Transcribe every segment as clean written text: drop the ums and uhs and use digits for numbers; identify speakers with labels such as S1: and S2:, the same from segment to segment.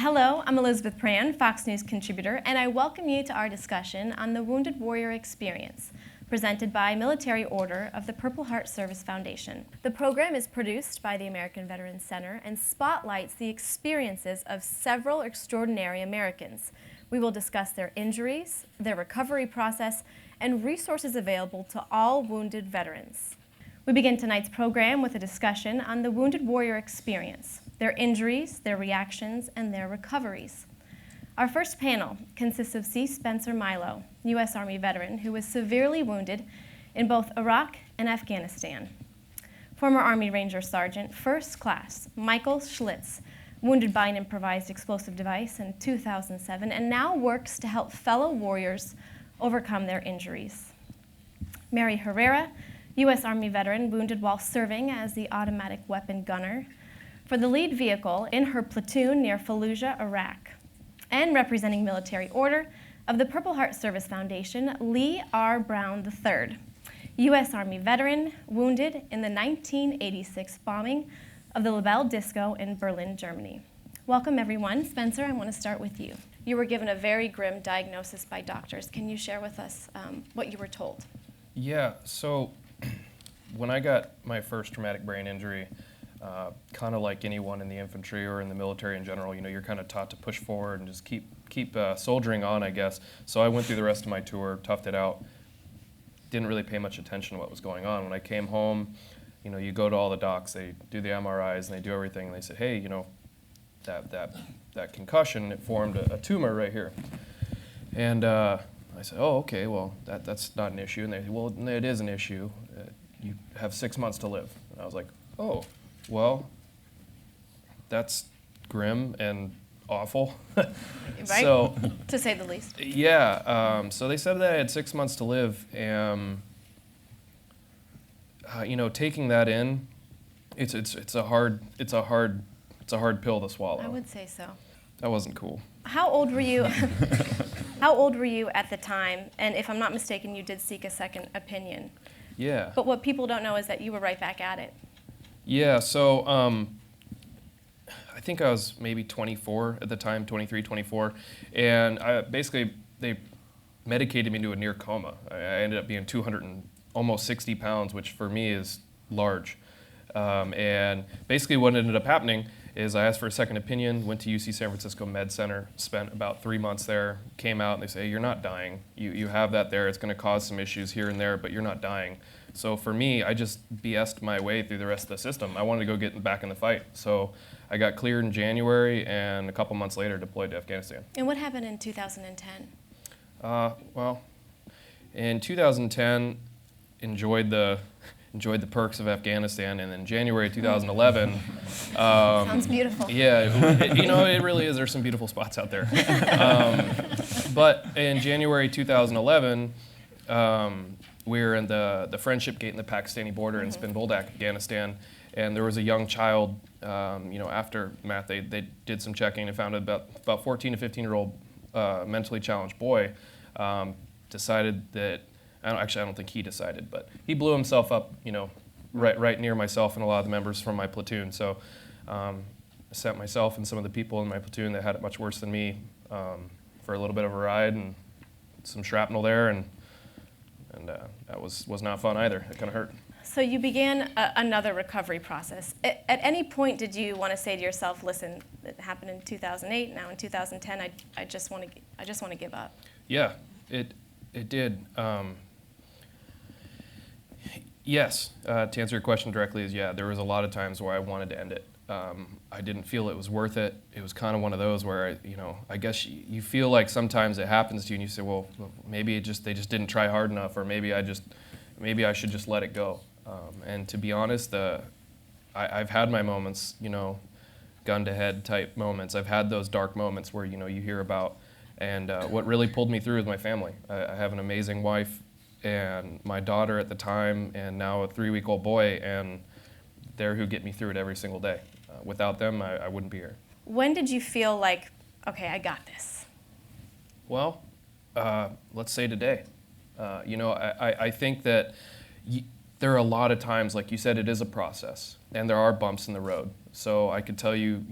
S1: Hello, I'm Elizabeth Prann, Fox News contributor, and I welcome you to our discussion on the Wounded Warrior Experience, presented by Military Order of the Purple Heart Service Foundation. The program is produced by the American Veterans Center and spotlights the experiences of several extraordinary Americans. We will discuss their injuries, their recovery process, and resources available to all wounded veterans. We begin tonight's program with a discussion on the Wounded Warrior Experience, their injuries, their reactions, and their recoveries. Our first panel consists of C. Spencer Milo, U.S. Army veteran who was severely wounded in both Iraq and Afghanistan. Former Army Ranger Sergeant First Class Michael Schlitz, wounded by an improvised explosive device in 2007, and now works to help fellow warriors overcome their injuries. Mary Herrera, U.S. Army veteran wounded while serving as the automatic weapon gunner for the lead vehicle in her platoon near Fallujah, Iraq. And representing Military Order of the Purple Heart Service Foundation, Lee R. Brown III, U.S. Army veteran wounded in the 1986 bombing of the LaBelle Disco in Berlin, Germany. Welcome, everyone. Spencer, I want to start with you. You were given a very grim diagnosis by doctors. Can you share with us what you were told?
S2: Yeah, so when I got my first traumatic brain injury, kind of like anyone in the infantry or in the military in general, you're kind of taught to push forward and just keep soldiering on, I guess. So I went through the rest of my tour, toughed it out, didn't really pay much attention to what was going on. When I came home, you go to all the docs, they do the MRIs and they do everything, and they said, hey, that concussion, it formed a tumor right here. And I said, oh, okay, well, that's not an issue. And they said, well, it is an issue. You have 6 months to live. And I was like, oh. Well, that's grim and awful.
S1: Right?
S2: So,
S1: to say the least.
S2: Yeah. So they said that I had 6 months to live, and taking that in, it's a hard pill to swallow.
S1: I would say so.
S2: That wasn't cool.
S1: How old were you? How old were you at the time? And if I'm not mistaken, you did seek a second opinion.
S2: Yeah.
S1: But what people don't know is that you were right back at it.
S2: Yeah, so I think I was maybe 24 at the time, 23, 24, and they medicated me into a near coma. I ended up being almost 60 pounds, which for me is large. And basically what ended up happening is I asked for a second opinion, went to UC San Francisco Med Center, spent about 3 months there, came out, and they say, hey, you're not dying. You have that there. It's going to cause some issues here and there, but you're not dying. So for me, I just BS'd my way through the rest of the system. I wanted to go get back in the fight. So I got cleared in January, and a couple months later deployed to Afghanistan.
S1: And what happened in 2010?
S2: Well, in 2010, enjoyed the perks of Afghanistan, and in January 2011.
S1: Sounds beautiful.
S2: Yeah, it really is. There's some beautiful spots out there. But in January 2011, we were in the Friendship Gate in the Pakistani border in Spin Boldak, Afghanistan, and there was a young child. After math, they did some checking and found about 14 to 15-year-old mentally challenged boy decided that. I don't think he decided, but he blew himself up, right near myself and a lot of the members from my platoon. So I sent myself and some of the people in my platoon that had it much worse than me for a little bit of a ride, and some shrapnel there, and that was not fun either. It kind of hurt.
S1: So you began another recovery process. At any point did you want to say to yourself, listen, it happened in 2008, now in 2010, I just want to give up?
S2: Yeah, it did. Yes, to answer your question directly is yeah, there was a lot of times where I wanted to end it. I didn't feel it was worth it. It was kind of one of those where, I guess you feel like sometimes it happens to you and you say, well, maybe they just didn't try hard enough, or maybe I should just let it go. And to be honest, I've had my moments, gun to head type moments. I've had those dark moments where, you hear about. And what really pulled me through is my family. I have an amazing wife and my daughter at the time, and now a 3-week-old boy, and they're who get me through it every single day. Without them, I wouldn't be here.
S1: When did you feel like, okay, I got this?
S2: Well, let's say today. I think that there are a lot of times, like you said, it is a process, and there are bumps in the road. So I could tell you,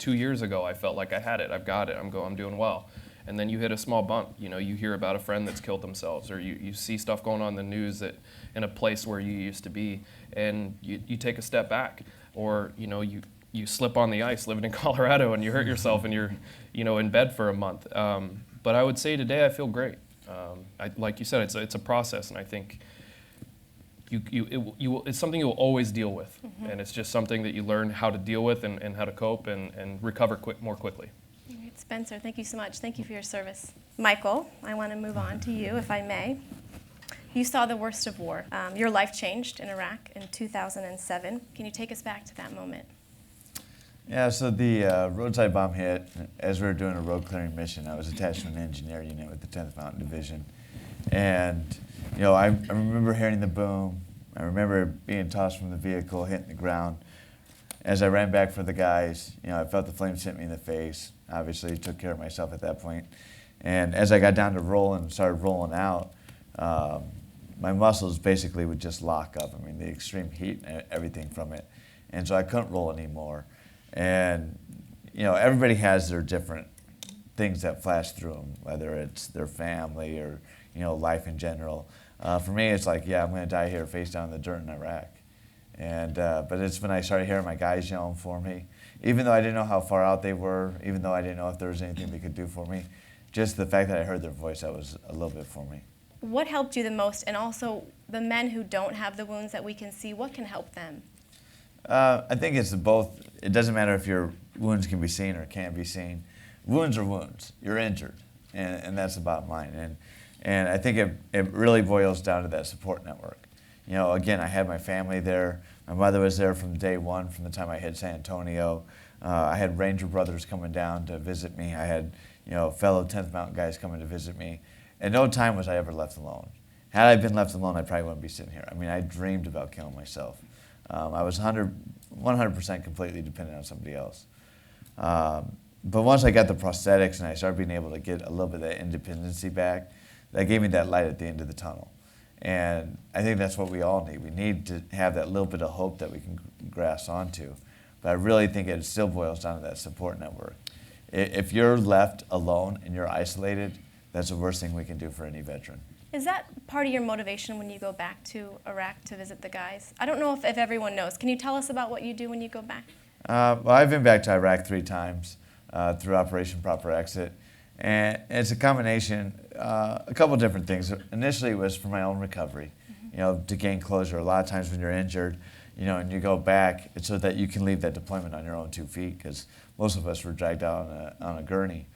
S2: 2 years ago, I felt like I had it, I've got it, I'm doing well. And then you hit a small bump. You know, you hear about a friend that's killed themselves, or you see stuff going on in the news that in a place where you used to be, and you take a step back, or you know, you slip on the ice living in Colorado and you hurt yourself and you're, you know, in bed for a month. But I would say today I feel great. Like you said, it's a process, and I think it's something you will always deal with, and it's just something that you learn how to deal with and how to cope and recover more quickly.
S1: All right, Spencer, thank you so much. Thank you for your service. Michael, I want to move on to you, if I may. You saw the worst of war. Your life changed in Iraq in 2007. Can you take us back to that moment?
S3: Yeah, so the roadside bomb hit as we were doing a road clearing mission. I was attached to an engineer unit with the 10th Mountain Division. And, you know, I remember hearing the boom. I remember being tossed from the vehicle, hitting the ground. As I ran back for the guys, you know, I felt the flames hit me in the face. Obviously, took care of myself at that point. And as I got down to rolling and started rolling out, my muscles basically would just lock up. I mean, the extreme heat and everything from it. And so I couldn't roll anymore. And, you know, everybody has their different things that flash through them, whether it's their family or, you know, life in general. For me, it's like, yeah, I'm going to die here face down in the dirt in Iraq. And, but it's when I started hearing my guys yelling for me, even though I didn't know how far out they were, even though I didn't know if there was anything they could do for me, just the fact that I heard their voice, that was a little bit for me.
S1: What helped you the most? And also, the men who don't have the wounds that we can see, what can help them?
S3: I think it's both. It doesn't matter if your wounds can be seen or can't be seen. Wounds are wounds. You're injured, and that's the bottom line. And I think it really boils down to that support network. You know, again, I had my family there. My mother was there from day one, from the time I hit San Antonio. I had Ranger brothers coming down to visit me. I had, you know, fellow 10th Mountain guys coming to visit me. And no time was I ever left alone. Had I been left alone, I probably wouldn't be sitting here. I mean, I dreamed about killing myself. I was 100% completely dependent on somebody else. But once I got the prosthetics and I started being able to get a little bit of that independency back, that gave me that light at the end of the tunnel. And I think that's what we all need. We need to have that little bit of hope that we can grasp onto. But I really think it still boils down to that support network. If you're left alone and you're isolated, that's the worst thing we can do for any veteran.
S1: Is that part of your motivation when you go back to Iraq to visit the guys? I don't know if everyone knows. Can you tell us about what you do when you go back?
S3: Well, I've been back to Iraq 3 times through Operation Proper Exit. And it's a combination, a couple different things. Initially, it was for my own recovery, you know, to gain closure. A lot of times when you're injured, you know, and you go back, it's so that you can leave that deployment on your own 2 feet, because most of us were dragged out on a gurney.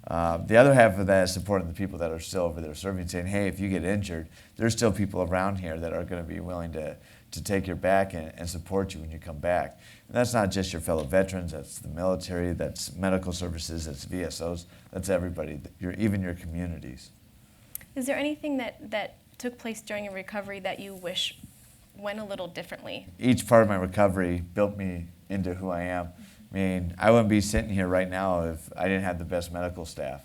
S3: The other half of that is supporting the people that are still over there serving, saying, hey, if you get injured, there's still people around here that are going to be willing to take your back and support you when you come back. And that's not just your fellow veterans, that's the military, that's medical services, that's VSOs, that's everybody, even your communities.
S1: Is there anything that took place during your recovery that you wish went a little differently? Each
S3: part of my recovery built me into who I am. I mean, I wouldn't be sitting here right now if I didn't have the best medical staff.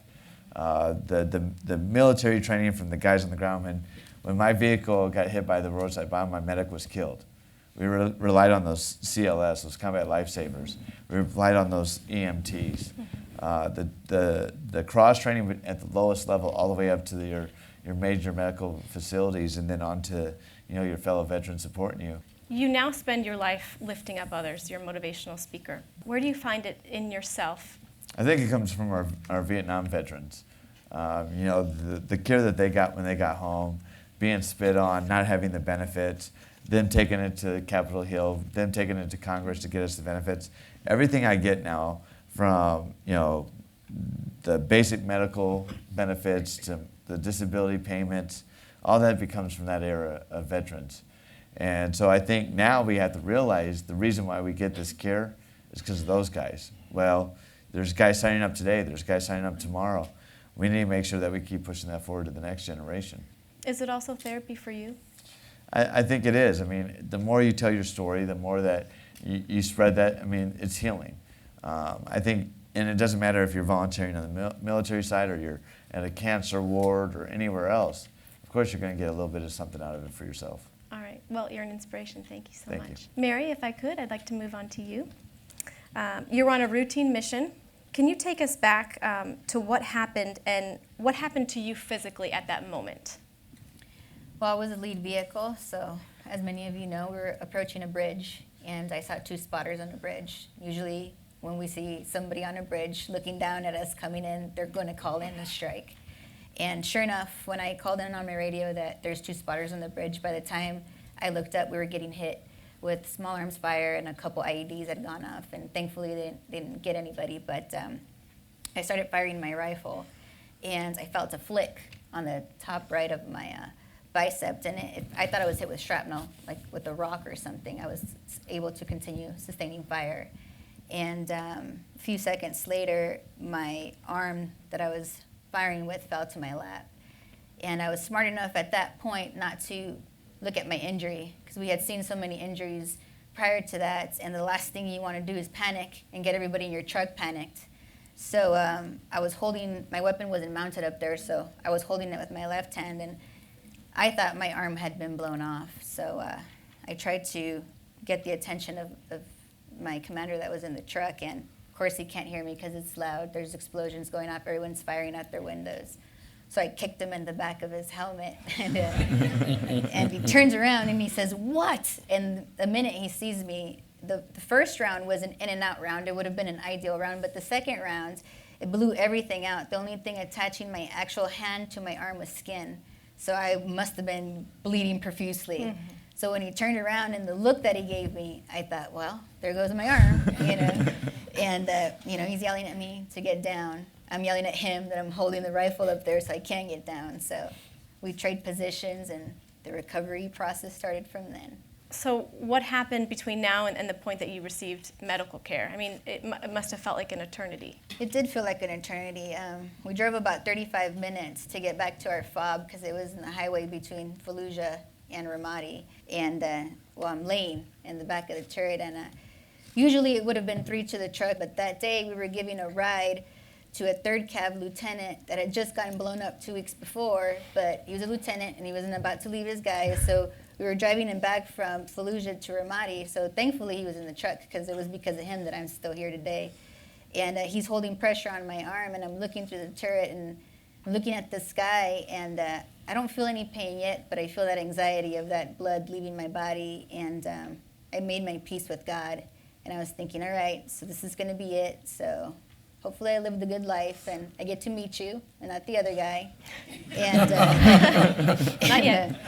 S3: The military training from the guys on the ground, when my vehicle got hit by the roadside bomb, my medic was killed. We relied on those CLS, those combat lifesavers. We relied on those EMTs. The cross training at the lowest level, all the way up to your major medical facilities, and then on to, you know, your fellow veterans supporting you.
S1: You now spend your life lifting up others. You're a motivational speaker. Where do you find it in yourself?
S3: I think it comes from our Vietnam veterans. You know, the care that they got when they got home, being spit on, not having the benefits, them taking it to Capitol Hill, them taking it to Congress to get us the benefits. Everything I get now, from, you know, the basic medical benefits to the disability payments, all that becomes from that era of veterans. And so I think now we have to realize the reason why we get this care is because of those guys. Well, there's guys signing up today, there's guys signing up tomorrow. We need to make sure that we keep pushing that forward to the next generation.
S1: Is it also therapy for you?
S3: I think it is. I mean, the more you tell your story, the more that you spread that, I mean, it's healing. I think, and it doesn't matter if you're volunteering on the military side or you're at a cancer ward or anywhere else. Of course, you're going to get a little bit of something out of it for yourself.
S1: All right. Well, you're an inspiration. Thank you so
S3: Thank
S1: much.
S3: you.
S1: Mary, if I could, I'd like to move on to you. You're on a routine mission. Can you take us back to what happened and what happened to you physically at that moment?
S4: Well, I was a lead vehicle, so as many of you know, we were approaching a bridge, and I saw 2 spotters on the bridge. Usually when we see somebody on a bridge looking down at us coming in, they're going to call in a strike. And sure enough, when I called in on my radio that there's 2 spotters on the bridge, by the time I looked up, we were getting hit with small arms fire, and a couple IEDs had gone off, and thankfully they didn't get anybody. But I started firing my rifle, and I felt a flick on the top right of my bicep, and I thought I was hit with shrapnel, like with a rock or something. I was able to continue sustaining fire. And a few seconds later, my arm that I was firing with fell to my lap. And I was smart enough at that point not to look at my injury, because we had seen so many injuries prior to that, and the last thing you want to do is panic and get everybody in your truck panicked. So I was holding, my weapon wasn't mounted up there, so I was holding it with my left hand, and I thought my arm had been blown off. So I tried to get the attention of my commander that was in the truck, and of course he can't hear me because it's loud. There's explosions going off, everyone's firing out their windows. So I kicked him in the back of his helmet, and he turns around and he says, "What?" And the minute he sees me, the first round was an in and out round. It would have been an ideal round, but the second round, it blew everything out. The only thing attaching my actual hand to my arm was skin. So I must have been bleeding profusely. Mm-hmm. So when he turned around and the look that he gave me, I thought, well, there goes my arm, you know. And, he's yelling at me to get down. I'm yelling at him that I'm holding the rifle up there so I can't get down. So we trade positions, and the recovery process started from then.
S1: So what happened between now and the point that you received medical care? I mean, it must have felt like an eternity.
S4: It did feel like an eternity. We drove about 35 minutes to get back to our fob because it was in the highway between Fallujah and Ramadi. And, I'm laying in the back of the turret, and usually it would have been 3 to the truck, but that day we were giving a ride to a 3rd Cav lieutenant that had just gotten blown up 2 weeks before, but he was a lieutenant and he wasn't about to leave his guys, so we were driving him back from Fallujah to Ramadi, so thankfully he was in the truck because it was because of him that I'm still here today. And he's holding pressure on my arm, and I'm looking through the turret, and I'm looking at the sky, and I don't feel any pain yet, but I feel that anxiety of that blood leaving my body, and I made my peace with God, and I was thinking, all right, so this is going to be it, so hopefully I lived a good life, and I get to meet you, and not the other guy. And,
S1: not yet.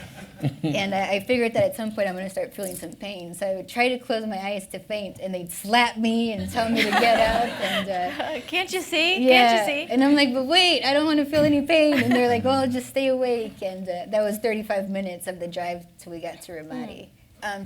S4: And I figured that at some point I'm going to start feeling some pain. So I would try to close my eyes to faint, and they'd slap me and tell me to get up. And
S1: can't you see?
S4: Yeah.
S1: Can't you see?
S4: And I'm like, but wait, I don't want to feel any pain. And they're like, well, just stay awake. And that was 35 minutes of the drive till we got to Ramadi.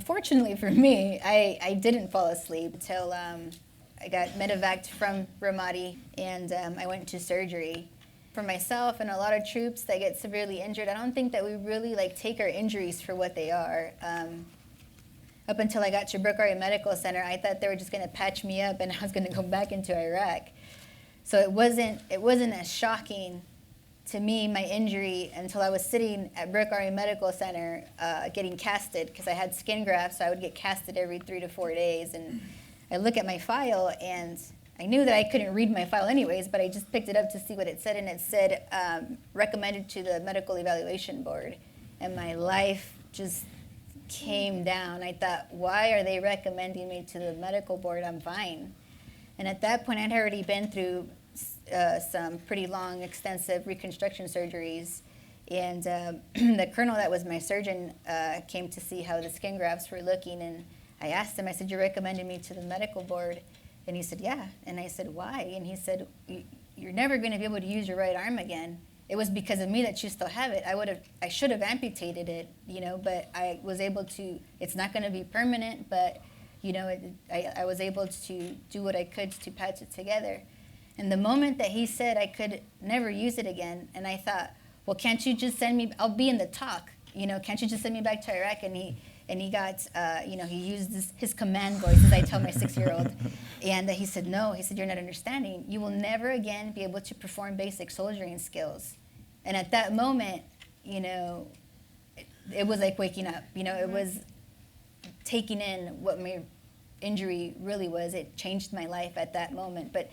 S4: Fortunately for me, I didn't fall asleep until I got medevaced from Ramadi, and I went to surgery. For myself and a lot of troops that get severely injured, I don't think that we really take our injuries for what they are. Up until I got to Brooke Army Medical Center, I thought they were just going to patch me up and I was going to go back into Iraq. So it wasn't as shocking to me, my injury, until I was sitting at Brooke Army Medical Center getting casted, because I had skin grafts, so I would get casted every 3 to 4 days. And I look at my file, and I knew that I couldn't read my file anyways, but I just picked it up to see what it said, and it said, recommended to the Medical Evaluation Board. And my life just came down. I thought, why are they recommending me to the medical board? I'm fine. And at that point, I'd already been through some pretty long, extensive reconstruction surgeries. And the colonel that was my surgeon came to see how the skin grafts were looking, and I asked him, I said, you're recommending me to the medical board? And he said, yeah. And I said, why? And he said, you're never going to be able to use your right arm again. It was because of me that you still have it. I should have amputated it, but I was able to. It's not going to be permanent, but I was able to do what I could to patch it together. And the moment that he said I could never use it again, and I thought, well, can't you just send me? I'll be in the talk. Can't you just send me back to Iraq? And he got, he used his command voice, as I tell my 6-year-old. And he said, no, he said, you're not understanding. You will never again be able to perform basic soldiering skills. And at that moment, it was like waking up. It was taking in what my injury really was. It changed my life at that moment. But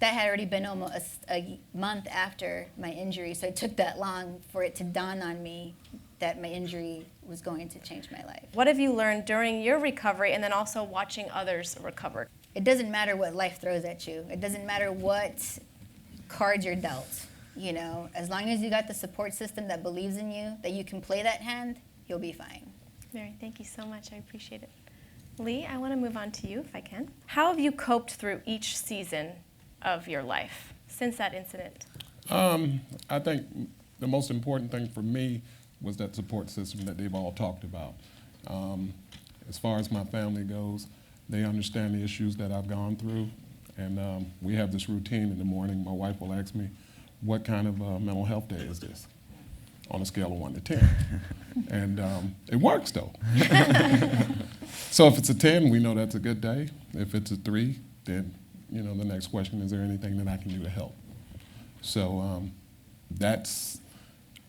S4: that had already been almost a month after my injury, so it took that long for it to dawn on me that my injury was going to change my life.
S1: What have you learned during your recovery and then also watching others recover?
S4: It doesn't matter what life throws at you. It doesn't matter what cards you're dealt. You know, as long as you got the support system that believes in you, that you can play that hand, you'll be fine.
S1: Mary, thank you so much. I appreciate it. Lee, I want to move on to you if I can. How have you coped through each season of your life since that incident?
S5: I think the most important thing for me was that support system that they've all talked about. As far as my family goes, they understand the issues that I've gone through, and we have this routine in the morning. My wife will ask me, what kind of mental health day is this? On a scale of 1 to 10. And it works though. So if it's a 10, we know that's a good day. If it's a 3, then you know the next question, is there anything that I can do to help? So that's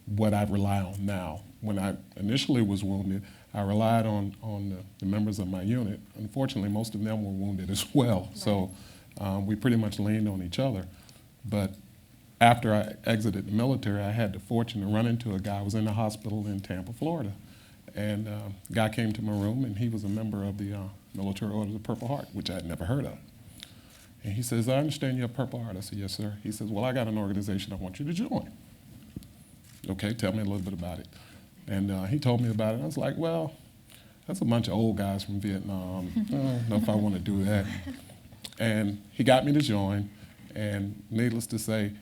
S5: what I rely on now. When I initially was wounded, I relied on the members of my unit. Unfortunately, most of them were wounded as well. Right. So we pretty much leaned on each other. But after I exited the military, I had the fortune to run into a guy who was in the hospital in Tampa, Florida. And a guy came to my room, and he was a member of the Military Order of the Purple Heart, which I had never heard of. And he says, I understand you're a Purple Heart. I said, yes, sir. He says, well, I got an organization I want you to join. Okay, tell me a little bit about it. And he told me about it. I was like, well, that's a bunch of old guys from Vietnam. I don't know if I want to do that. And he got me to join. And needless to say,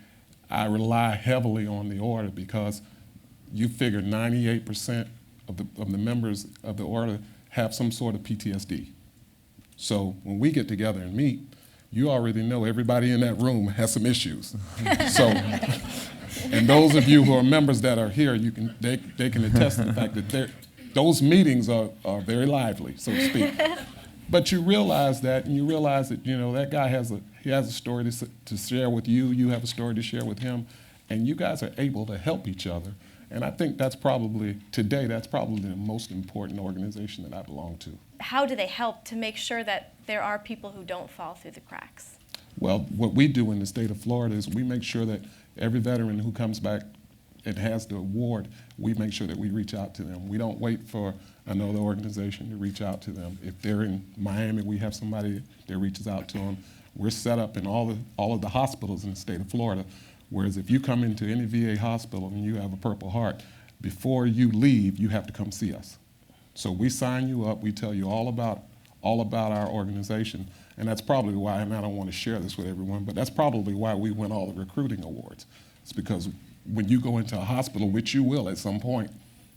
S5: I rely heavily on the order because you figure 98% of the members of the order have some sort of PTSD. So when we get together and meet, you already know everybody in that room has some issues. So, and those of you who are members that are here, they can attest to the fact that those meetings are very lively, so to speak. But you realize that, and you realize that that guy has a story to share with you. You have a story to share with him, and you guys are able to help each other. And I think that's probably the most important organization that I belong to.
S1: How do they help to make sure that there are people who don't fall through the cracks?
S5: Well, what we do in the state of Florida is we make sure that every veteran who comes back and has the award, we make sure that we reach out to them. We don't wait for another organization to reach out to them. If they're in Miami, we have somebody that reaches out to them. We're set up in all of the hospitals in the state of Florida, whereas if you come into any VA hospital and you have a Purple Heart, before you leave, you have to come see us. So we sign you up, we tell you all about our organization, and that's probably why, and I don't want to share this with everyone, but that's probably why we win all the recruiting awards. It's because when you go into a hospital, which you will at some point,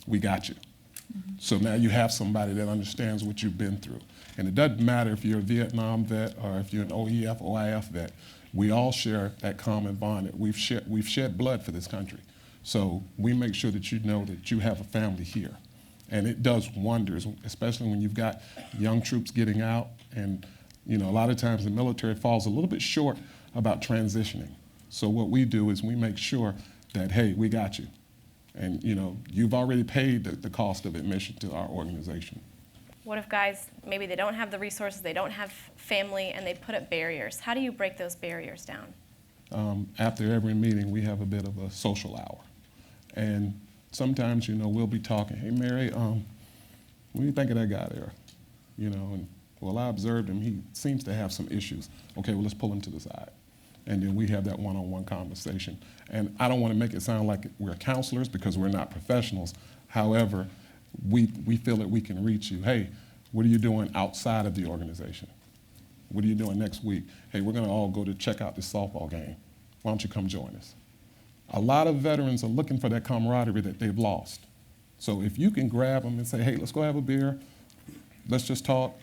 S5: we got you. Mm-hmm. So now you have somebody that understands what you've been through. And it doesn't matter if you're a Vietnam vet or if you're an OEF, OIF vet, we all share that common bond that we've shed blood for this country. So we make sure that you know that you have a family here. And it does wonders, especially when you've got young troops getting out. And a lot of times the military falls a little bit short about transitioning. So what we do is we make sure that, hey, we got you. And you've already paid the cost of admission to our organization.
S1: What if guys, maybe they don't have the resources, they don't have family, and they put up barriers? How do you break those barriers down? After every meeting, we have a bit of a social hour. And sometimes, we'll be talking, hey, Mary, what do you think of that guy there? And well, I observed him, he seems to have some issues. Okay, well, let's pull him to the side. And then we have that one-on-one conversation. And I don't want to make it sound like we're counselors because we're not professionals. However, we feel that we can reach you. Hey, what are you doing outside of the organization? What are you doing next week? Hey, we're going to all go to check out this softball game. Why don't you come join us? A lot of veterans are looking for that camaraderie that they've lost. So if you can grab them and say, hey, let's go have a beer, let's just talk,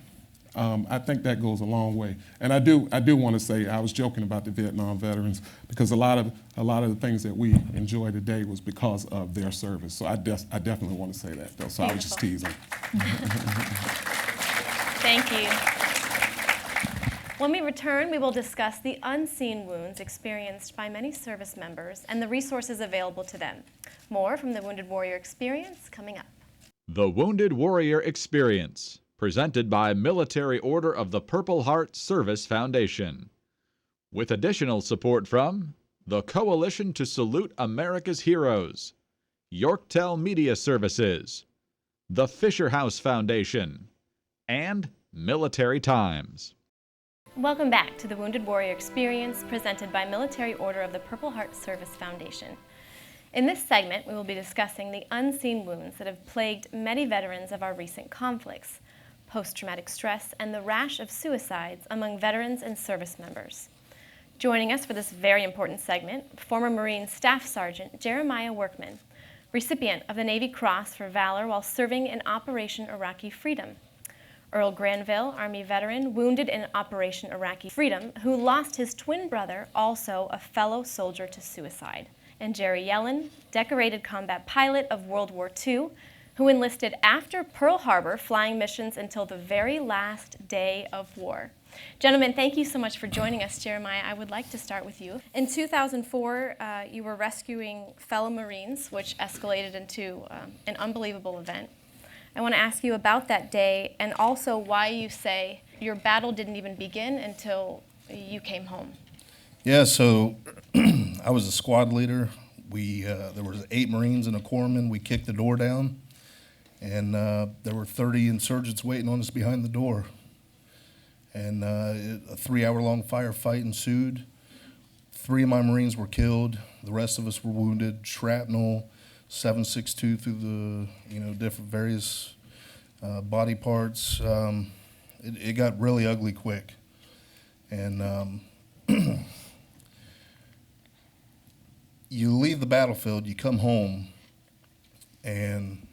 S1: I think that goes a long way. And I do want to say, I was joking about the Vietnam veterans because a lot of the things that we enjoy today was because of their service. So I definitely want to say that, though. So I was just teasing. Thank you. When we return, we will discuss the unseen wounds experienced by many service members and the resources available to them. More from the Wounded Warrior Experience coming up.
S6: The Wounded Warrior Experience, presented by Military Order of the Purple Heart Service Foundation, with additional support from the Coalition to Salute America's Heroes, Yorktel Media Services, the Fisher House Foundation, and Military Times.
S1: Welcome back to the Wounded Warrior Experience, presented by Military Order of the Purple Heart Service Foundation. In this segment, we will be discussing the unseen wounds that have plagued many veterans of our recent conflicts, post-traumatic stress, and the rash of suicides among veterans and service members. Joining us for this very important segment, former Marine Staff Sergeant Jeremiah Workman, recipient of the Navy Cross for Valor while serving in Operation Iraqi Freedom. Earl Granville, Army veteran, wounded in Operation Iraqi Freedom, who lost his twin brother, also a fellow soldier, to suicide. And Jerry Yellen, decorated combat pilot of World War II, who enlisted after Pearl Harbor, flying missions until the very last day of war. Gentlemen, thank you so much for joining us. Jeremiah, I would like to start with you. In 2004, you were rescuing fellow Marines, which escalated into an unbelievable event. I want to ask you about that day and also why you say your battle didn't even begin until you came home.
S7: Yeah, so I was a squad leader. There was 8 Marines and a corpsman. We kicked the door down, and there were 30 insurgents waiting on us behind the door. And a 3-hour-long firefight ensued. 3 of my Marines were killed. The rest of us were wounded. Shrapnel, 7.62 through the different various body parts. It got really ugly quick, and you leave the battlefield, you come home, and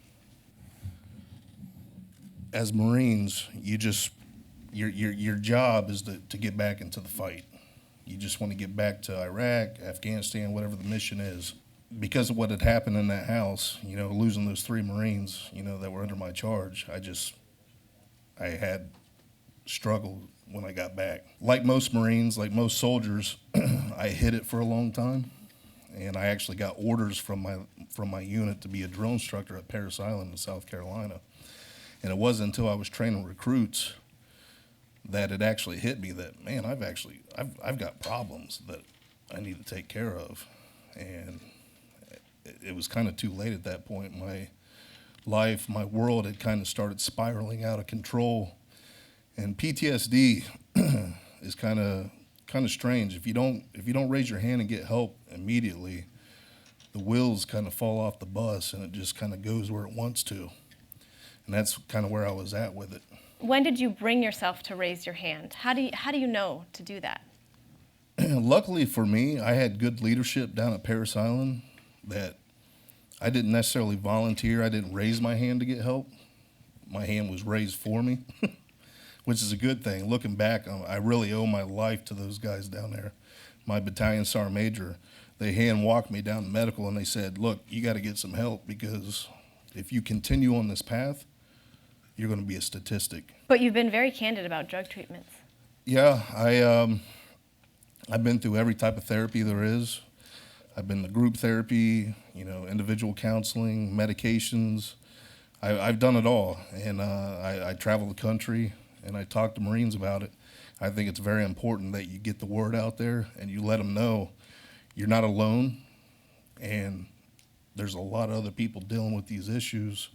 S7: as Marines, your job is to get back into the fight. You just want to get back to Iraq, Afghanistan, whatever the mission is. Because of what had happened in that house, losing those 3 Marines, that were under my charge, I had struggled when I got back. Like most Marines, like most soldiers, I hid it for a long time. And I actually got orders from my unit to be a drill instructor at Parris Island in South Carolina. And it wasn't until I was training recruits that it actually hit me that, man, I've got problems that I need to take care of. And it was kind of too late at that point. My life, my world had kind of started spiraling out of control. And PTSD is kind of strange. If you don't raise your hand and get help immediately, the wheels kind of fall off the bus and it just kind of goes where it wants to. And that's kind of where I was at with it.
S1: When did you bring yourself to raise your hand? How do you know to do that?
S7: Luckily for me, I had good leadership down at Parris Island that I didn't necessarily volunteer. I didn't raise my hand to get help. My hand was raised for me, which is a good thing. Looking back, I really owe my life to those guys down there. My battalion sergeant major, they hand walked me down to medical and they said, look, you got to get some help because if you continue on this path, you're going to be a statistic.
S1: But you've been very candid about drug treatments.
S7: Yeah, I've been through every type of therapy there is. I've been to group therapy, individual counseling, medications. I've done it all, and I travel the country, and I talk to Marines about it. I think it's very important that you get the word out there and you let them know you're not alone, and there's a lot of other people dealing with these issues,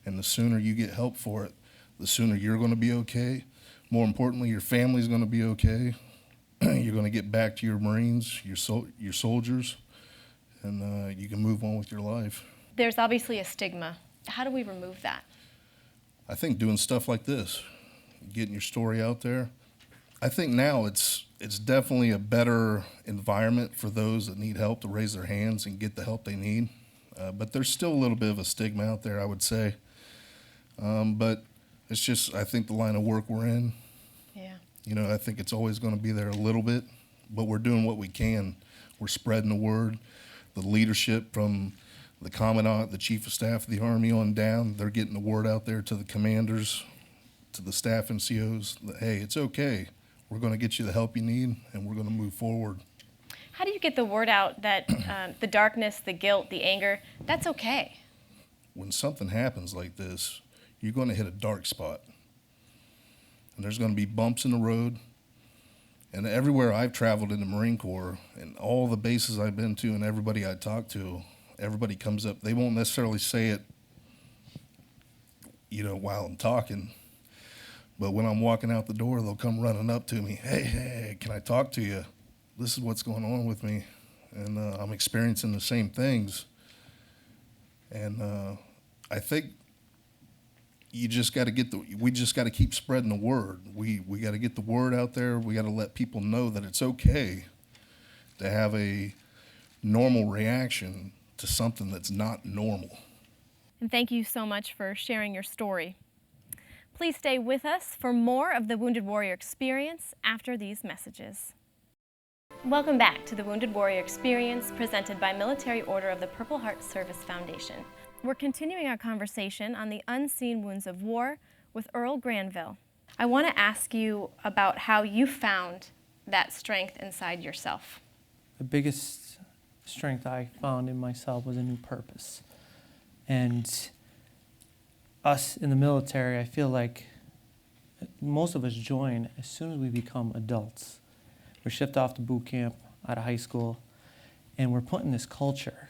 S7: and the sooner you get help for it, the sooner you're going to be okay. More importantly, your family's going to be okay. You're going to get back to your Marines, your soldiers, and you can move on with your life.
S1: There's obviously a stigma. How do we remove that?
S7: I think doing stuff like this, getting your story out there. I think now it's definitely a better environment for those that need help to raise their hands and get the help they need. But there's still a little bit of a stigma out there, I would say. But it's just, I think, the line of work we're in. Yeah. I think it's always going to be there a little bit, but we're doing what we can. We're spreading the word. The leadership from the commandant, the chief of staff of the Army on down, they're getting the word out there to the commanders, to the staff NCOs, that, hey, it's okay. We're going to get you the help you need, and we're going to move forward.
S1: How do you get the word out that the darkness, the guilt, the anger, that's okay?
S7: When something happens like this, you're going to hit a dark spot. and there's going to be bumps in the road. And everywhere I've traveled in the Marine Corps and all the bases I've been to and everybody I talk to, everybody comes up. They won't necessarily say it, while I'm talking. But when I'm walking out the door, they'll come running up to me. Hey, can I talk to you? This is what's going on with me. And I'm experiencing the same things. And I think we just got to keep spreading the word. We got to get the word out there. We got to let people know that it's okay to have a normal reaction to something that's not normal.
S1: And thank you so much for sharing your story. Please stay with us for more of the Wounded Warrior Experience after these messages. Welcome back to the Wounded Warrior Experience presented by Military Order of the Purple Heart Service Foundation. We're continuing our conversation on the unseen wounds of war with Earl Granville. I want to ask you about how you found that strength inside yourself.
S8: The biggest strength I found in myself was a new purpose. And us in the military, I feel like most of us join as soon as we become adults. We're shipped off to boot camp out of high school, and we're put in this culture.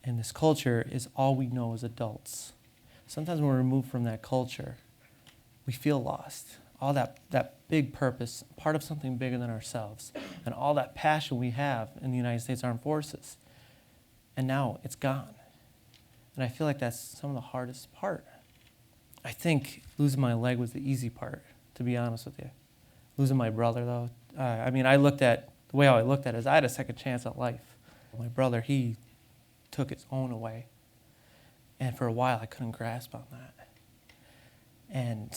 S8: And this culture is all we know as adults. Sometimes when we're removed from that culture, we feel lost. All that big purpose, part of something bigger than ourselves, and all that passion we have in the United States Armed Forces. And now it's gone. And I feel like that's some of the hardest part. I think losing my leg was the easy part, to be honest with you. Losing my brother, though, the way I looked at it is I had a second chance at life. My brother, he took his own away. And for a while, I couldn't grasp on that. And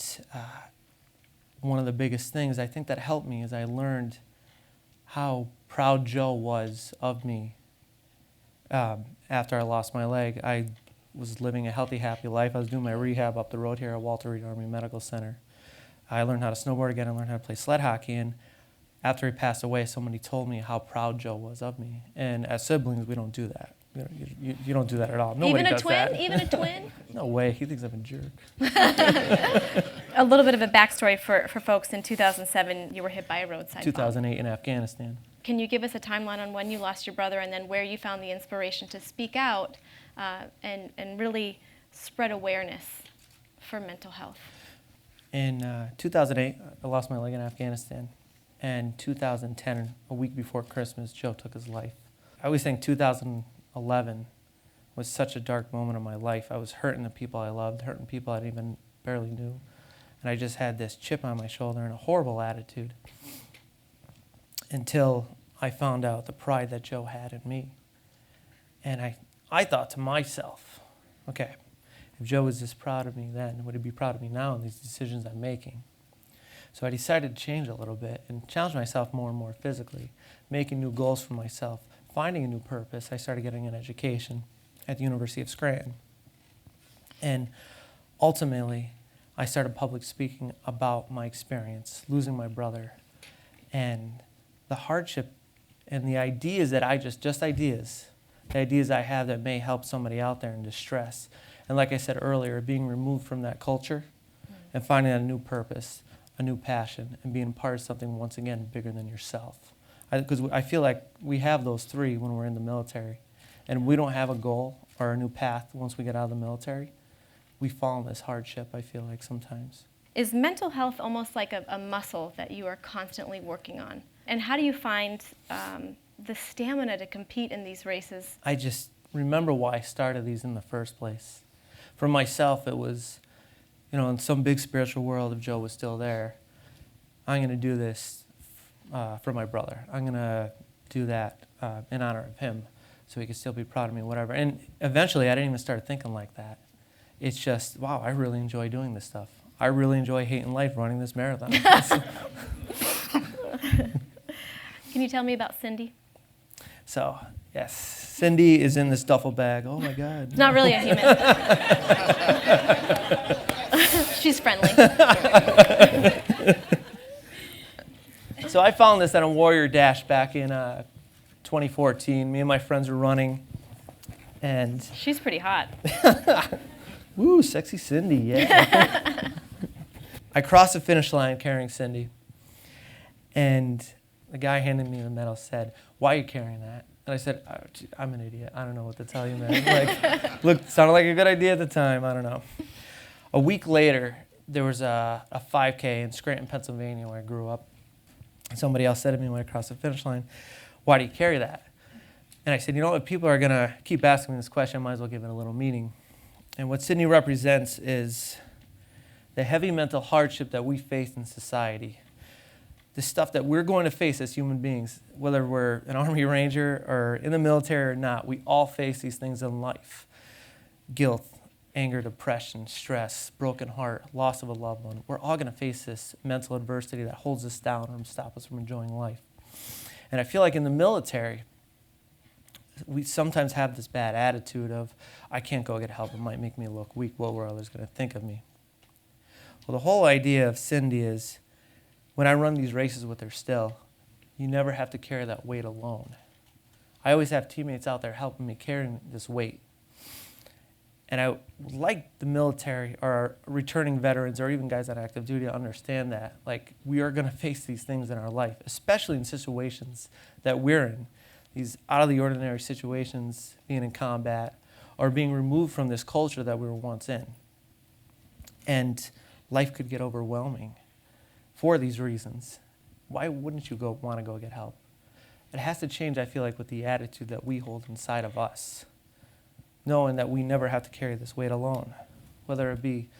S8: one of the biggest things I think that helped me is I learned how proud Joe was of me. After I lost my leg, I was living a healthy, happy life. I was doing my rehab up the road here at Walter Reed Army Medical Center. I learned how to snowboard again. I learned how to play sled hockey. And after he passed away, somebody told me how proud Joe was of me. And as siblings, we don't do that. You don't do that at all. Nobody does that.
S1: Even a twin?
S8: No way. He thinks I'm a jerk.
S1: A little bit of a backstory for folks. In 2007, you were hit by a roadside
S8: 2008 in Afghanistan.
S1: Can you give us a timeline on when you lost your brother and then where you found the inspiration to speak out and really spread awareness for mental health?
S8: In 2008, I lost my leg in Afghanistan. And 2010, a week before Christmas, Joe took his life. I always think 2011 was such a dark moment of my life. I was hurting the people I loved, hurting people I even barely knew. And I just had this chip on my shoulder and a horrible attitude until I found out the pride that Joe had in me. And I thought to myself, okay, if Joe was this proud of me then, would he be proud of me now in these decisions I'm making? So I decided to change a little bit and challenge myself more and more physically, making new goals for myself, finding a new purpose. I started getting an education at the University of Scranton. And ultimately, I started public speaking about my experience, losing my brother, and the hardship and the ideas that the ideas I have that may help somebody out there in distress. And like I said earlier, being removed from that culture and finding a new purpose, a new passion, and being part of something, once again, bigger than yourself. Because I feel like we have those three when we're in the military. And we don't have a goal or a new path once we get out of the military. We fall in this hardship, I feel like, sometimes.
S1: Is mental health almost like a muscle that you are constantly working on? And how do you find the stamina to compete in these races?
S8: I just remember why I started these in the first place. For myself, it was, in some big spiritual world, if Joe was still there, I'm going to do this for my brother. I'm going to do that in honor of him so he could still be proud of me, whatever. And eventually, I didn't even start thinking like that. It's just, wow, I really enjoy doing this stuff. I really enjoy hating life running this marathon.
S1: Can you tell me about Cindy?
S8: So, yes, Cindy is in this duffel bag. Oh, my God.
S1: It's not really a human. She's friendly.
S8: So I found this at a Warrior Dash back in 2014. Me and my friends were running, and
S1: She's pretty hot.
S8: woo, sexy Cindy, yeah. I crossed the finish line carrying Cindy, and the guy handing me the medal said, "Why are you carrying that?" And I said, "Oh, gee, I'm an idiot. I don't know what to tell you, man." Like, look, sounded like a good idea at the time. I don't know. A week later, there was a 5K in Scranton, Pennsylvania, where I grew up. Somebody else said to me when I crossed the finish line, "Why do you carry that?" And I said, "You know, if people are going to keep asking me this question, I might as well give it a little meaning." And what Sydney represents is the heavy mental hardship that we face in society. The stuff that we're going to face as human beings, whether we're an Army Ranger or in the military or not, we all face these things in life. Guilt, anger, depression, stress, broken heart, loss of a loved one. We're all going to face this mental adversity that holds us down and stops us from enjoying life. And I feel like in the military, we sometimes have this bad attitude of, I can't go get help, it might make me look weak, what were others going to think of me? Well, the whole idea of Cindy is, when I run these races with her still, you never have to carry that weight alone. I always have teammates out there helping me carry this weight. And I would like the military or returning veterans or even guys on active duty to understand that, like, we are going to face these things in our life, especially in situations that we're in, these out of the ordinary situations, being in combat or being removed from this culture that we were once in. And life could get overwhelming for these reasons. Why wouldn't you want to go get help? It has to change, I feel like, with the attitude that we hold inside of us, knowing that we never have to carry this weight alone, whether it be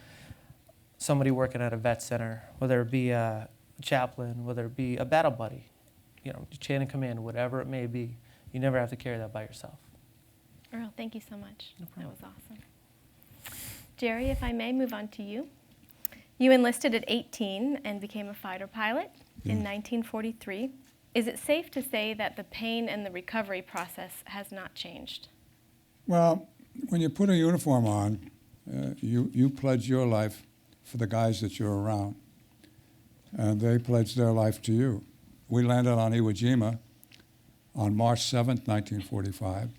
S8: somebody working at a vet center, whether it be a chaplain, whether it be a battle buddy, chain of command, whatever it may be. You never have to carry that by yourself.
S1: Earl, thank you so much. That was awesome. Jerry, if I may move on to you. You enlisted at 18 and became a fighter pilot in 1943. Is it safe to say that the pain and the recovery process has not changed?
S9: Well, when you put a uniform on, you pledge your life for the guys that you're around, and they pledge their life to you. We landed on Iwo Jima on March 7th, 1945.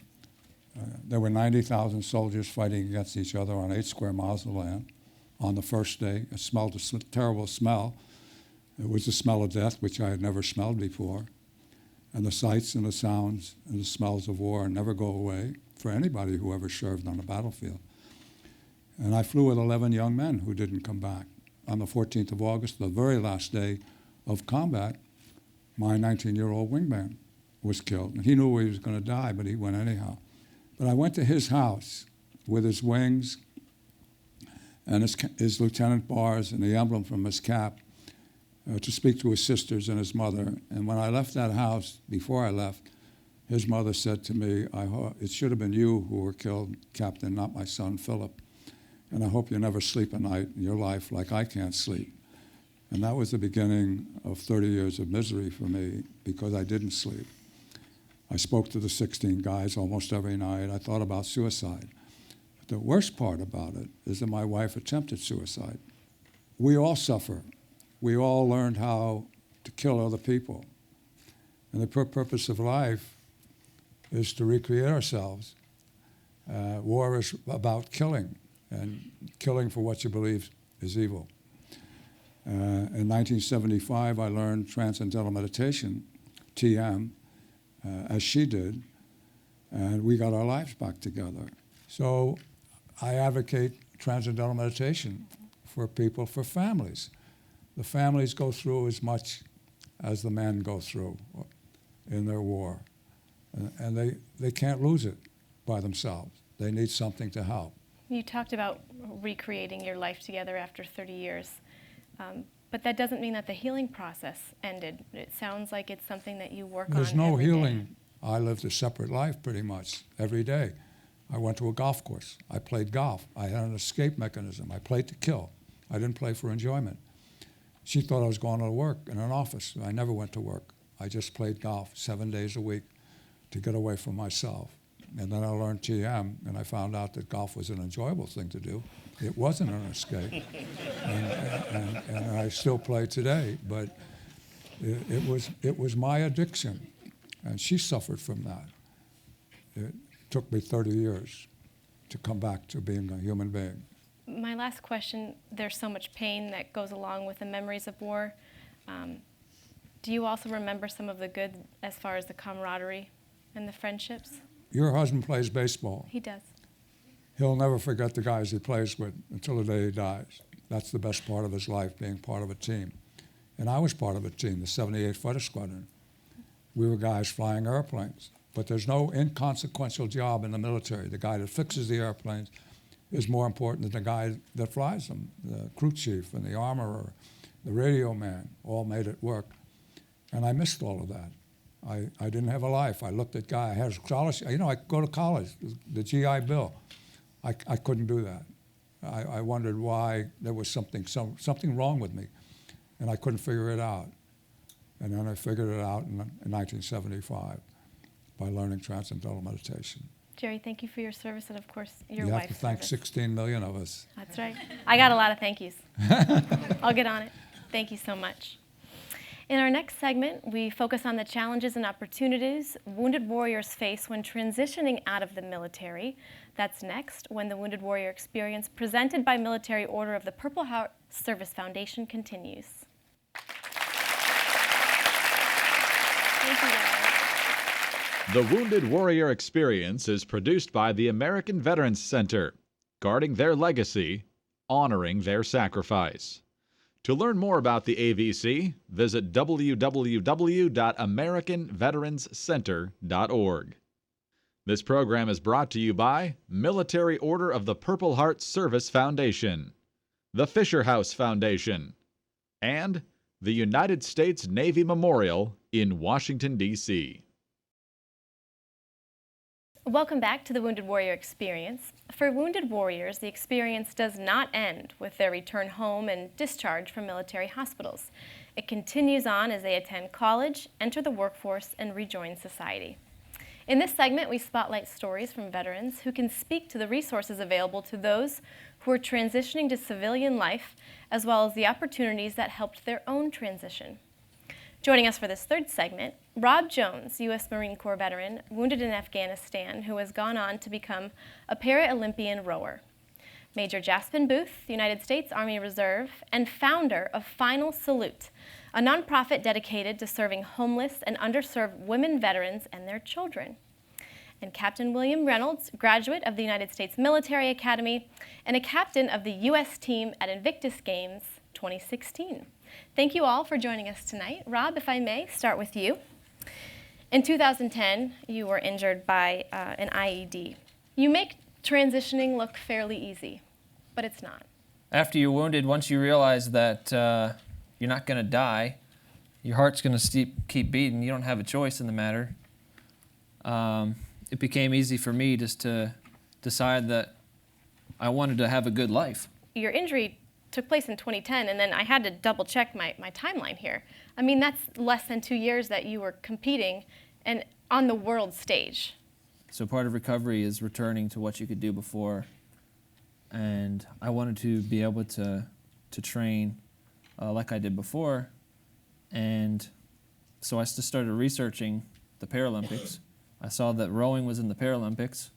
S9: There were 90,000 soldiers fighting against each other on 8 square miles of land. On the first day, it smelled a terrible smell. It was the smell of death, which I had never smelled before. And the sights and the sounds and the smells of war never go away for anybody who ever served on the battlefield. And I flew with 11 young men who didn't come back. On the 14th of August, the very last day of combat, my 19-year-old wingman was killed. And he knew he was going to die, but he went anyhow. But I went to his house with his wings and his lieutenant bars and the emblem from his cap to speak to his sisters and his mother. And when I left that house, before I left, his mother said to me, "It should have been you who were killed, Captain, not my son, Philip. And I hope you never sleep a night in your life like I can't sleep." And that was the beginning of 30 years of misery for me because I didn't sleep. I spoke to the 16 guys almost every night. I thought about suicide. But the worst part about it is that my wife attempted suicide. We all suffer. We all learned how to kill other people. And the purpose of life is to recreate ourselves. War is about killing, and killing for what you believe is evil. In 1975, I learned Transcendental Meditation, TM, as she did, and we got our lives back together. So I advocate Transcendental Meditation for people, for families. The families go through as much as the men go through in their war, and they can't lose it by themselves. They need something to help.
S1: You talked about recreating your life together after 30 years. But that doesn't mean that the healing process ended. It sounds like it's something that you work on
S9: There's no
S1: every
S9: healing.
S1: day.
S9: I lived a separate life pretty much every day. I went to a golf course. I played golf. I had an escape mechanism. I played to kill. I didn't play for enjoyment. She thought I was going to work in an office. I never went to work. I just played golf 7 days a week to get away from myself. And then I learned TM, and I found out that golf was an enjoyable thing to do. It wasn't an escape. and I still play today, but it was my addiction, and she suffered from that. It took me 30 years to come back to being a human being.
S1: My last question, there's so much pain that goes along with the memories of war. Do you also remember some of the good as far as the camaraderie and the friendships?
S9: Your husband plays baseball.
S1: He does.
S9: He'll never forget the guys he plays with until the day he dies. That's the best part of his life, being part of a team. And I was part of a team, the 78 Fighter Squadron. We were guys flying airplanes. But there's no inconsequential job in the military. The guy that fixes the airplanes is more important than the guy that flies them. The crew chief and the armorer, the radio man, all made it work. And I missed all of that. I didn't have a life. I looked at guy, I had a scholarship. You know, I could go to college, the GI Bill. I couldn't do that. I wondered why there was something wrong with me, and I couldn't figure it out. And then I figured it out in 1975 by learning transcendental meditation.
S1: Jerry, thank you for your service and, of course, your
S9: You
S1: wife's
S9: have to thank
S1: service.
S9: 16 million of us.
S1: That's right. I got a lot of thank yous. I'll get on it. Thank you so much. In our next segment, we focus on the challenges and opportunities wounded warriors face when transitioning out of the military. That's next, when the Wounded Warrior Experience presented by Military Order of the Purple Heart Service Foundation continues. Thank you, guys.
S6: The Wounded Warrior Experience is produced by the American Veterans Center, guarding their legacy, honoring their sacrifice. To learn more about the AVC, visit www.americanveteranscenter.org. This program is brought to you by Military Order of the Purple Heart Service Foundation, the Fisher House Foundation, and the United States Navy Memorial in Washington, D.C.
S1: Welcome back to the Wounded Warrior Experience. For wounded warriors, the experience does not end with their return home and discharge from military hospitals. It continues on as they attend college, enter the workforce, and rejoin society. In this segment, we spotlight stories from veterans who can speak to the resources available to those who are transitioning to civilian life, as well as the opportunities that helped their own transition. Joining us for this third segment, Rob Jones, U.S. Marine Corps veteran, wounded in Afghanistan, who has gone on to become a para-Olympian rower. Major Jaspin Booth, United States Army Reserve, and founder of Final Salute, a nonprofit dedicated to serving homeless and underserved women veterans and their children. And Captain William Reynolds, graduate of the United States Military Academy and a captain of the U.S. team at Invictus Games 2016. Thank you all for joining us tonight. Rob, if I may, start with you. In 2010, you were injured by an IED. You make transitioning look fairly easy, but it's not.
S10: After you're wounded, once you realize that you're not going to die, your heart's going to keep beating, you don't have a choice in the matter. It became easy for me just to decide that I wanted to have a good life.
S1: Your injury took place in 2010, and then I had to double check my timeline here. I mean, that's less than 2 years that you were competing and on the world stage.
S10: So part of recovery is returning to what you could do before, and I wanted to be able to train like I did before, and so I just started researching the Paralympics. I saw that rowing was in the Paralympics,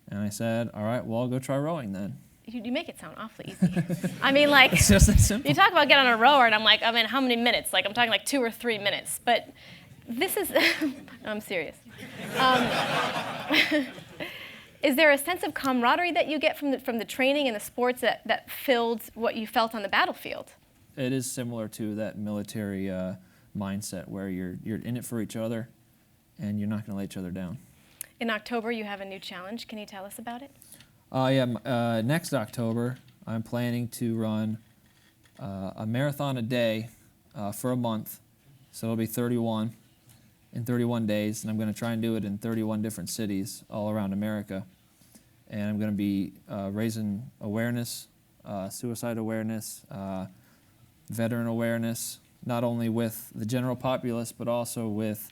S10: and I said, all right, well, I'll go try rowing then.
S1: You make it sound awfully easy. I mean, like,
S10: It's just that simple.
S1: you talk about getting on a rower, and I'm like, I mean, how many minutes? Like, I'm talking like 2 or 3 minutes. But this is, no, I'm serious. Is there a sense of camaraderie that you get from the training and the sports that filled what you felt on the battlefield?
S10: It is similar to that military mindset where you're in it for each other, and you're not going to let each other down.
S1: In October, you have a new challenge. Can you tell us about it?
S10: Next October, I'm planning to run a marathon a day for a month. So it'll be 31 in 31 days, and I'm going to try and do it in 31 different cities all around America. And I'm going to be raising awareness, suicide awareness, veteran awareness, not only with the general populace, but also with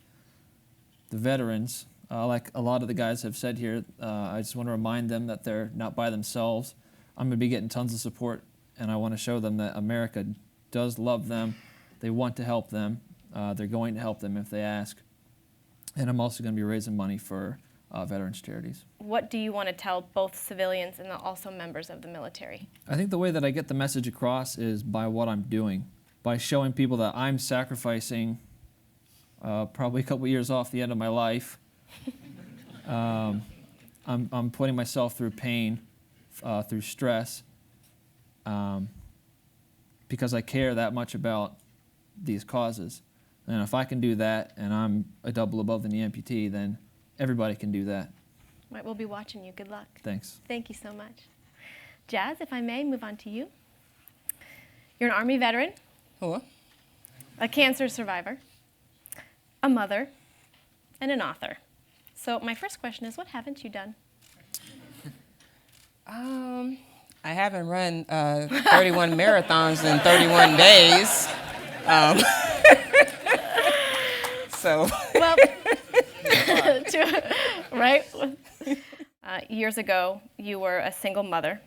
S10: the veterans. Like a lot of the guys have said here, I just want to remind them that they're not by themselves. I'm going to be getting tons of support, and I want to show them that America does love them. They want to help them. They're going to help them if they ask. And I'm also going to be raising money for veterans charities.
S1: What do you want to tell both civilians and also members of the military?
S10: I think the way that I get the message across is by what I'm doing, by showing people that I'm sacrificing probably a couple years off the end of my life. I'm putting myself through pain, through stress, because I care that much about these causes. And if I can do that and I'm a double above than the amputee, then everybody can do that.
S1: Right, we'll be watching you. Good luck.
S10: Thanks.
S1: Thank you so much. Jazz, if I may, move on to you. You're an Army veteran,
S11: Hello.
S1: a cancer survivor, a mother, and an author. So my first question is, what haven't you done?
S11: I haven't run 31 marathons in 31 days. So.
S1: Well, right? Years ago, you were a single mother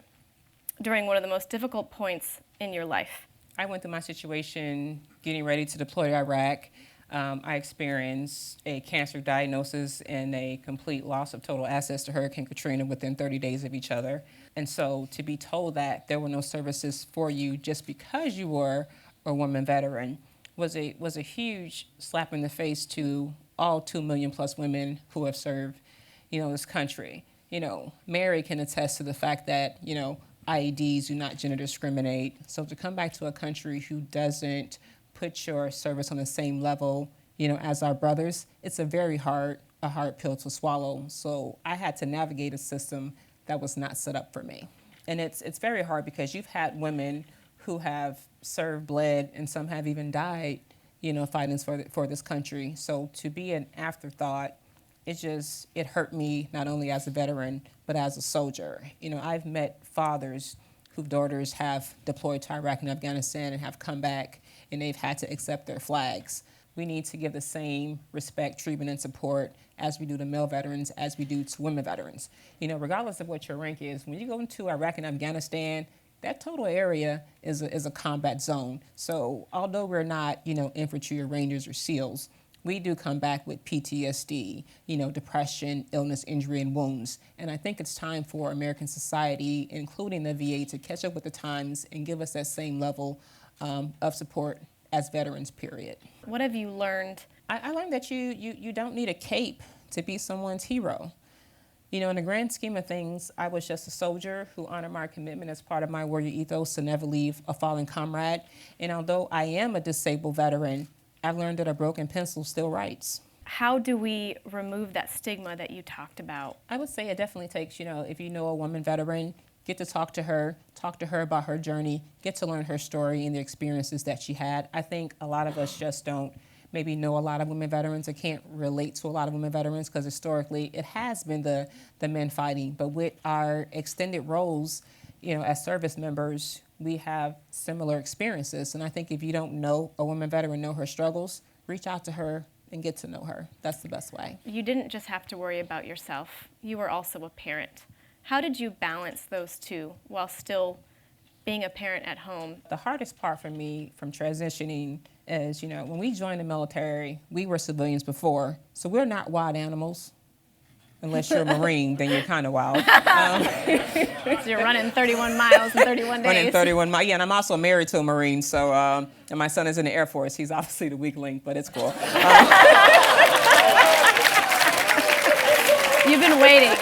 S1: during one of the most difficult points in your life.
S11: I went through my situation getting ready to deploy to Iraq. I experienced a cancer diagnosis and a complete loss of total assets to Hurricane Katrina within 30 days of each other. And so to be told that there were no services for you just because you were a woman veteran was a huge slap in the face to all 2 million plus women who have served, this country. Mary can attest to the fact that, IEDs do not gender discriminate. So to come back to a country who doesn't put your service on the same level, as our brothers, it's a hard pill to swallow. So I had to navigate a system that was not set up for me. And it's very hard because you've had women who have served, bled, and some have even died, fighting for this country. So to be an afterthought, it hurt me not only as a veteran, but as a soldier. I've met fathers whose daughters have deployed to Iraq and Afghanistan and have come back and they've had to accept their flags. We need to give the same respect, treatment, and support as we do to male veterans, as we do to women veterans. Regardless of what your rank is, when you go into Iraq and Afghanistan, that total area is a combat zone. So although we're not, infantry or rangers or SEALs, we do come back with PTSD, depression, illness, injury, and wounds. And I think it's time for American society, including the VA, to catch up with the times and give us that same level of support as veterans, period.
S1: What have you learned?
S11: I learned that you don't need a cape to be someone's hero. In the grand scheme of things, I was just a soldier who honored my commitment as part of my warrior ethos to never leave a fallen comrade. And although I am a disabled veteran, I've learned that a broken pencil still writes.
S1: How do we remove that stigma that you talked about?
S11: I would say it definitely takes, if you know a woman veteran, get to talk to her about her journey, get to learn her story and the experiences that she had. I think a lot of us just don't maybe know a lot of women veterans or can't relate to a lot of women veterans because historically it has been the men fighting. But with our extended roles, as service members, we have similar experiences. And I think if you don't know a woman veteran, know her struggles, reach out to her and get to know her. That's the best way.
S1: You didn't just have to worry about yourself. You were also a parent. How did you balance those two while still being a parent at home?
S11: The hardest part for me from transitioning is, when we joined the military, we were civilians before, so we're not wild animals. Unless you're a Marine, then you're kind of wild.
S1: So you're running 31 miles in 31 days.
S11: Running 31 miles, yeah, and I'm also married to a Marine, so, and my son is in the Air Force. He's obviously the weak link, but it's cool.
S1: You've been waiting.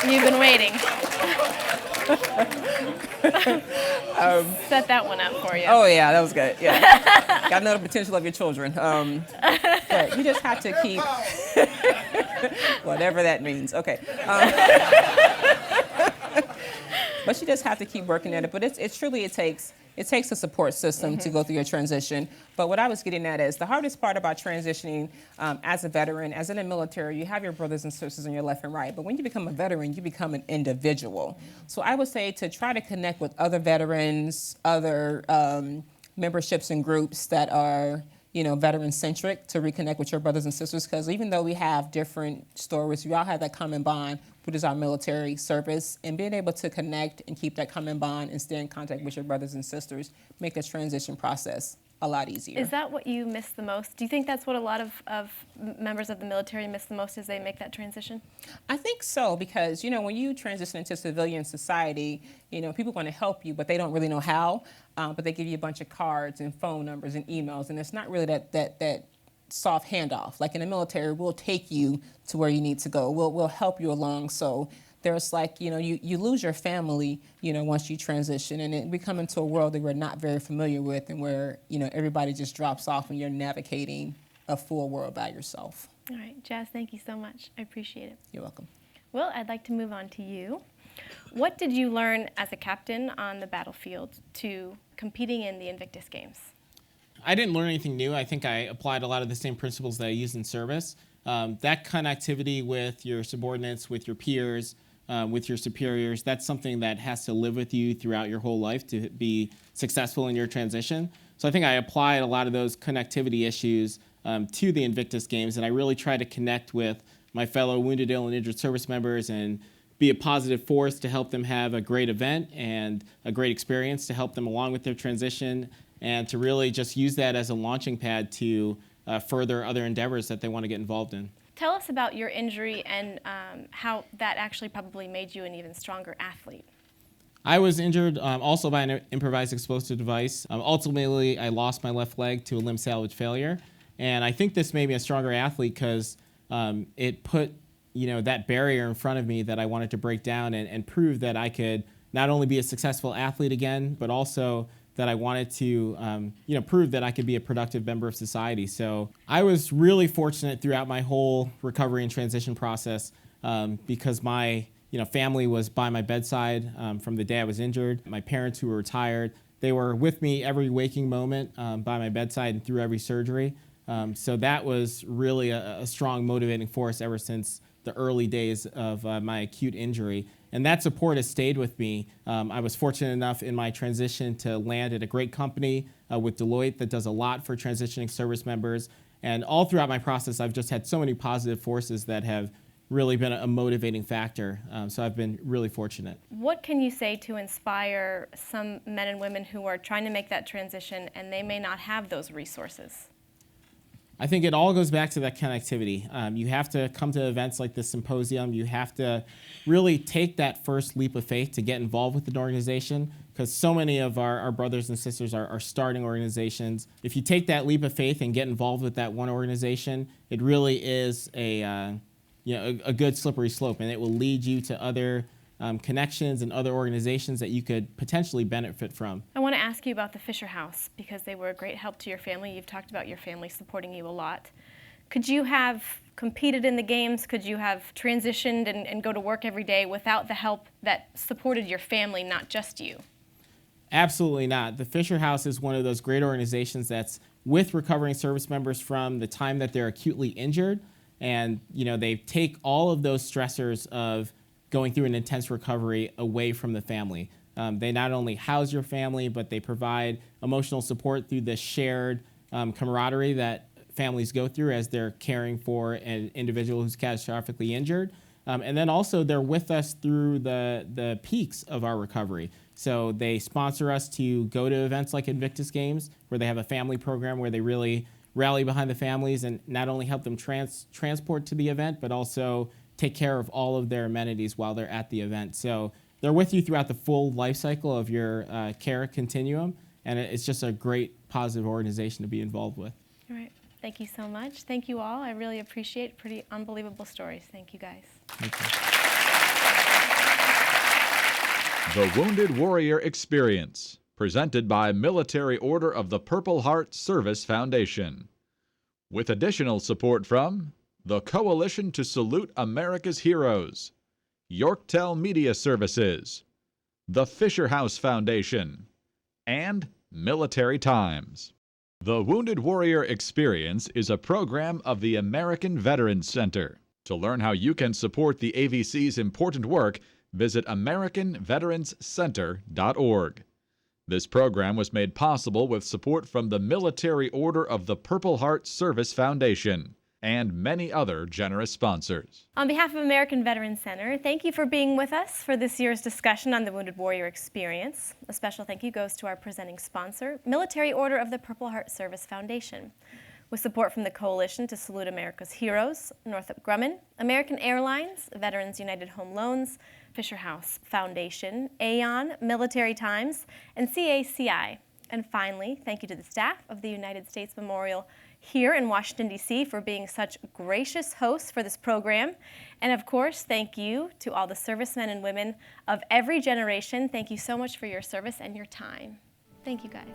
S1: You've been waiting. Set that one up for you.
S11: Oh, yeah, that was good, yeah. Got to know the potential of your children. But you just have to keep, whatever that means, okay. But you just have to keep working at it. But it takes a support system to go through your transition. But what I was getting at is the hardest part about transitioning as a veteran, as in the military, you have your brothers and sisters on your left and right. But when you become a veteran, you become an individual. So I would say to try to connect with other veterans, other memberships and groups that are veteran-centric, to reconnect with your brothers and sisters, because even though we have different stories, we all have that common bond, which is our military service, and being able to connect and keep that common bond and stay in contact with your brothers and sisters make the transition process a lot easier.
S1: Is that what you miss the most? Do you think that's what a lot of members of the military miss the most as they make that transition?
S11: I think so, because, when you transition into civilian society, people want to help you, but they don't really know how. But they give you a bunch of cards and phone numbers and emails, and it's not really that soft handoff. Like in the military, we'll take you to where you need to go. We'll help you along. So there's you lose your family, once you transition, and we come into a world that we're not very familiar with, and where, everybody just drops off and you're navigating a full world by yourself.
S1: All right, Jazz, thank you so much. I appreciate it.
S11: You're welcome.
S1: Will, I'd like to move on to you. What did you learn as a captain on the battlefield to competing in the Invictus Games?
S12: I didn't learn anything new. I think I applied a lot of the same principles that I used in service. That connectivity with your subordinates, with your peers, with your superiors, that's something that has to live with you throughout your whole life to be successful in your transition. So I think I applied a lot of those connectivity issues to the Invictus Games, and I really try to connect with my fellow wounded, ill, and injured service members and be a positive force to help them have a great event and a great experience to help them along with their transition, and to really just use that as a launching pad to further other endeavors that they want to get involved in.
S1: Tell us about your injury and how that actually probably made you an even stronger athlete.
S12: I was injured also by an improvised explosive device. Ultimately, I lost my left leg to a limb salvage failure, and I think this made me a stronger athlete because it put that barrier in front of me that I wanted to break down and prove that I could not only be a successful athlete again, but also that I wanted to prove that I could be a productive member of society. So I was really fortunate throughout my whole recovery and transition process because my family was by my bedside from the day I was injured. My parents, who were retired, they were with me every waking moment by my bedside and through every surgery. So that was really a strong motivating force ever since the early days of my acute injury. And that support has stayed with me. I was fortunate enough in my transition to land at a great company with Deloitte that does a lot for transitioning service members. And all throughout my process, I've just had so many positive forces that have really been a motivating factor. So I've been really fortunate.
S1: What can you say to inspire some men and women who are trying to make that transition and they may not have those resources?
S12: I think it all goes back to that connectivity. You have to come to events like this symposium. You have to really take that first leap of faith to get involved with an organization, because so many of our brothers and sisters are starting organizations. If you take that leap of faith and get involved with that one organization, it really is a good slippery slope, and it will lead you to other connections and other organizations that you could potentially benefit from.
S1: I want to ask you about the Fisher House, because they were a great help to your family. You've talked about your family supporting you a lot. Could you have competed in the games? Could you have transitioned and go to work every day without the help that supported your family, not just you?
S12: Absolutely not. The Fisher House is one of those great organizations that's with recovering service members from the time that they're acutely injured, and they take all of those stressors of going through an intense recovery away from the family. They not only house your family, but they provide emotional support through the shared camaraderie that families go through as they're caring for an individual who's catastrophically injured. And then also they're with us through the peaks of our recovery. So they sponsor us to go to events like Invictus Games, where they have a family program where they really rally behind the families and not only help them transport to the event, but also take care of all of their amenities while they're at the event. So they're with you throughout the full life cycle of your care continuum, and it's just a great, positive organization to be involved with.
S1: All right. Thank you so much. Thank you all. I really appreciate pretty unbelievable stories. Thank you, guys.
S12: Thank you.
S6: The Wounded Warrior Experience, presented by Military Order of the Purple Heart Service Foundation, with additional support from the Coalition to Salute America's Heroes, Yorktel Media Services, the Fisher House Foundation, and Military Times. The Wounded Warrior Experience is a program of the American Veterans Center. To learn how you can support the AVC's important work, visit AmericanVeteransCenter.org. This program was made possible with support from the Military Order of the Purple Heart Service Foundation and many other generous sponsors.
S1: On behalf of American Veterans Center, thank you for being with us for this year's discussion on the Wounded Warrior Experience. A special thank you goes to our presenting sponsor, Military Order of the Purple Heart Service Foundation. With support from the Coalition to Salute America's Heroes, Northrop Grumman, American Airlines, Veterans United Home Loans, Fisher House Foundation, Aon, Military Times, and CACI. And finally, thank you to the staff of the United States Memorial here in Washington, D.C. for being such gracious hosts for this program. And of course, thank you to all the servicemen and women of every generation. Thank you so much for your service and your time. Thank you, guys.